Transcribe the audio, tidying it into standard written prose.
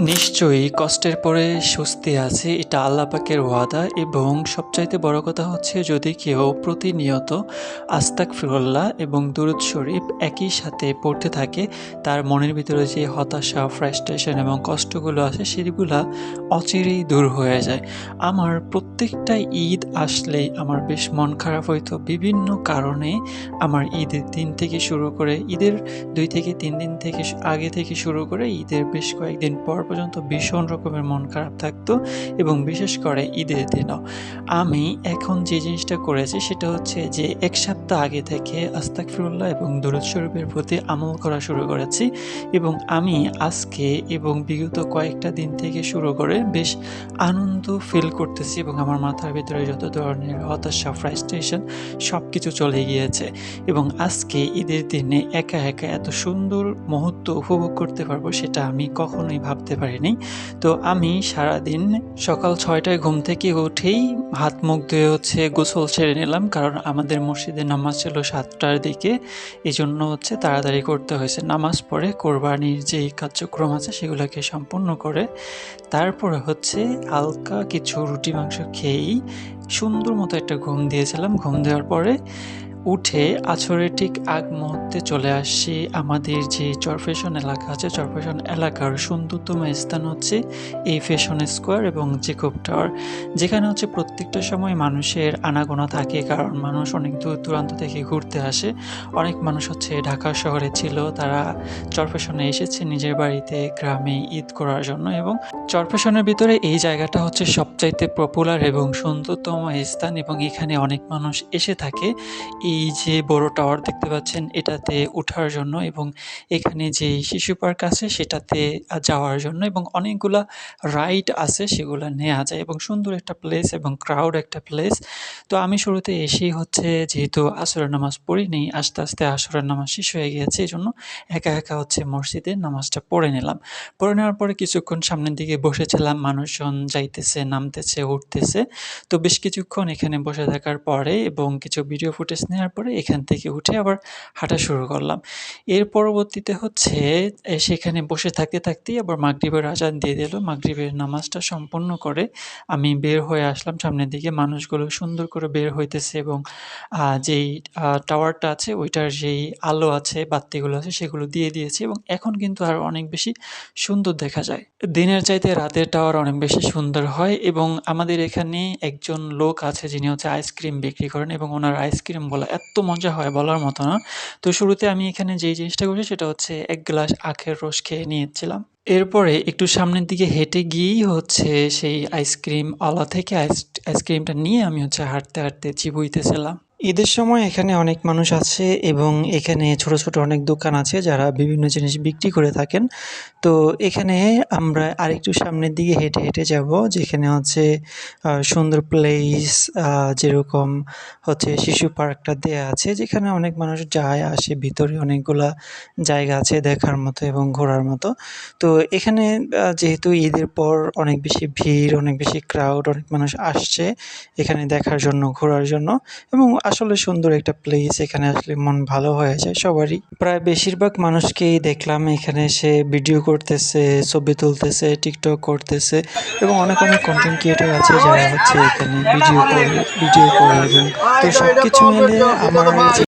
নিশ্চয়ই কষ্টের পরে স্বস্তি আছে, এটা আল্লাহ পাকের ওয়াদা। এবং সবচাইতে বড় কথা হচ্ছে, যদি কেউ প্রতিনিয়ত আস্তাগফিরুল্লাহ এবং দুরূদ শরীফ একই সাথে পড়তে থাকে, তার মনের ভিতরে যে হতাশা, ফ্রাস্ট্রেশন এবং কষ্টগুলো আছে সেগুলা অচিরেই দূর হয়ে যায়। আমার প্রত্যেকটা ঈদ আসলেই আমার বেশ মন খারাপ হইতো বিভিন্ন কারণে। আমার ঈদের দিন থেকে শুরু করে ঈদের ২ থেকে ৩ দিন থেকে আগে থেকে শুরু করে ঈদের বেশ কয়েকদিন পর পর্যন্ত ভীষণ রকমের মন খারাপ থাকতো, এবং বিশেষ করে ঈদের দিনও। আমি এখন যে জিনিসটা করেছি সেটা হচ্ছে যে ১ সপ্তাহ আগে থেকে আস্তাগফিরুল্লাহ এবং দরুদ শরীফের প্রতি আমল করা শুরু করেছি, এবং আমি আজকে এবং বিগত কয়েকটা দিন থেকে শুরু করে বেশ আনন্দ ফিল করতেছি, এবং আমার মাথার ভিতরে যত ধরনের হতাশা, ফ্রাস্ট্রেশন সবকিছু চলে গিয়েছে। এবং আজকে ঈদের দিনে একা এত সুন্দর মুহূর্ত উপভোগ করতে পারবো সেটা আমি কখনোই ভাবতে পারিনি। তো আমি সারাদিন সকাল ৬টায় ঘুম থেকে উঠেই হাত মুখ ধুয়ে গোসল সেরে নিলাম, কারণ আমাদের মসজিদে নামাজ ছিল ৭টার দিকে। এজন্য তাড়াতাড়ি করতে হয়েছে। নামাজ পড়ে কোরবানির যেই কার্যক্রম আছে সেগুলোকে সম্পূর্ণ করে তারপরে হালকা কিছু রুটি মাংস খেয়েই সুন্দর মতো একটা ঘুম দিয়েছিলাম। ঘুম দেওয়ার পরে উঠে আছরের ঠিক আগ মুহূর্তে চলে আসছি আমাদের যে চরফ্যাশন এলাকা আছে, চরফ্যাশন এলাকার সুন্দরতম স্থান এই ফ্যাশন স্কোয়ার এবং জেকব টাওয়ার, যেখানে প্রত্যেকটা সময় মানুষের আনাগোনা থাকে, কারণ মানুষ অনেক দূর দূরান্ত থেকে ঘুরতে আসে। অনেক মানুষ ঢাকা শহরে ছিল, তারা চরফ্যাশনে এসেছে নিজের বাড়িতে, গ্রামে ঈদ করার জন্য। এবং চরফ্যাশনের ভিতরে এই জায়গাটা সবচাইতে পপুলার এবং সুন্দরতম স্থান, এবং এখানে অনেক মানুষ এসে থাকে এই যে বড় টাওয়ার দেখতে পাচ্ছেন এটাতে ওঠার জন্য, এবং এখানে যে শিশু পার্ক আছে সেটাতে যাওয়ার জন্য, এবং অনেকগুলা রাইড আছে সেগুলা নেওয়া যায়, এবং সুন্দর একটা প্লেস এবং ক্রাউড একটা প্লেস। তো আমি শুরুতে এসেই যেহেতু আসরের নামাজ পড়িনি, আস্তে আস্তে আসরের নামাজ শেষ হয়ে গিয়েছে, এই জন্য একা মসজিদে নামাজটা পড়ে নিলাম। পড়ে নেওয়ার পরে কিছুক্ষণ সামনের দিকে বসেছিলাম, মানুষজন যাইতেছে, নামতেছে, উঠতেছে। তো বেশ কিছুক্ষণ এখানে বসে থাকার পরে এবং কিছু ভিডিও ফুটেজ নেওয়ার পরে এখান থেকে উঠে আবার হাঁটা শুরু করলাম। এর পরবর্তীতে সেখানে বসে থাকতেই আবার মাগরিবের আজান দিয়ে দিল। মাগরিবের নামাজটা সম্পন্ন করে আমি বের হয়ে আসলাম সামনের দিকে। মানুষগুলো সুন্দর করে বের হইতেছে, এবং যেই টাওয়ারটা আছে ওইটার যেই আলো আছে, বাত্তিগুলো আছে সেগুলো দিয়ে দিয়েছে, এবং এখন কিন্তু আরও অনেক বেশি সুন্দর দেখা যায়। দিনের চাইতে রাতের টাওয়ার অনেক বেশি সুন্দর হয়, এবং আমাদের এখানে একজন লোক আছে যিনি আইসক্রিম বিক্রি করেন, এবং ওনার আইসক্রিমগুলো এত মজা হয় বলার মতো না। তো শুরুতে আমি এখানে যেই জিনিসটা করেছি সেটা ১ গ্লাস আখের রস খেয়ে নিয়েছিলাম। এরপরে একটু সামনের দিকে হেঁটে গিয়েই সেই আইসক্রিম আলা থেকে আইসক্রিমটা নিয়ে আমি হাঁটতে চিবুইতেছিলাম। ঈদের সময় এখানে অনেক মানুষ আছে, এবং এখানে ছোট ছোট অনেক দোকান আছে যারা বিভিন্ন জিনিস বিক্রি করে থাকেন। তো এখানে আমরা আরেকটু সামনের দিকে হেঁটে যাব, যেখানে সুন্দর প্লেস, যেরকম শিশু পার্কটা দেয়া আছে, যেখানে অনেক মানুষ যায় আসে। ভিতরে অনেকগুলা জায়গা আছে দেখার মতো এবং ঘোরার মতো। তো এখানে যেহেতু ঈদের পর অনেক বেশি ভিড়, অনেক বেশি ক্রাউড, অনেক মানুষ আসছে এখানে দেখার জন্য, ঘোরার জন্য, এবং আসলে সুন্দর একটা প্লেস। এখানে আসলে মন ভালো হয়ে যায় সবারই। প্রায় বেশিরভাগ মানুষকেই দেখলাম এখানে এসে ভিডিও করতেছে, ছবি তুলতেছে, টিকটক করতেছে, এবং অনেক কন্টেন্ট ক্রিয়েটর আছে যারা এখানে ভিডিও করে এবং তো সবকিছু মিলে আমার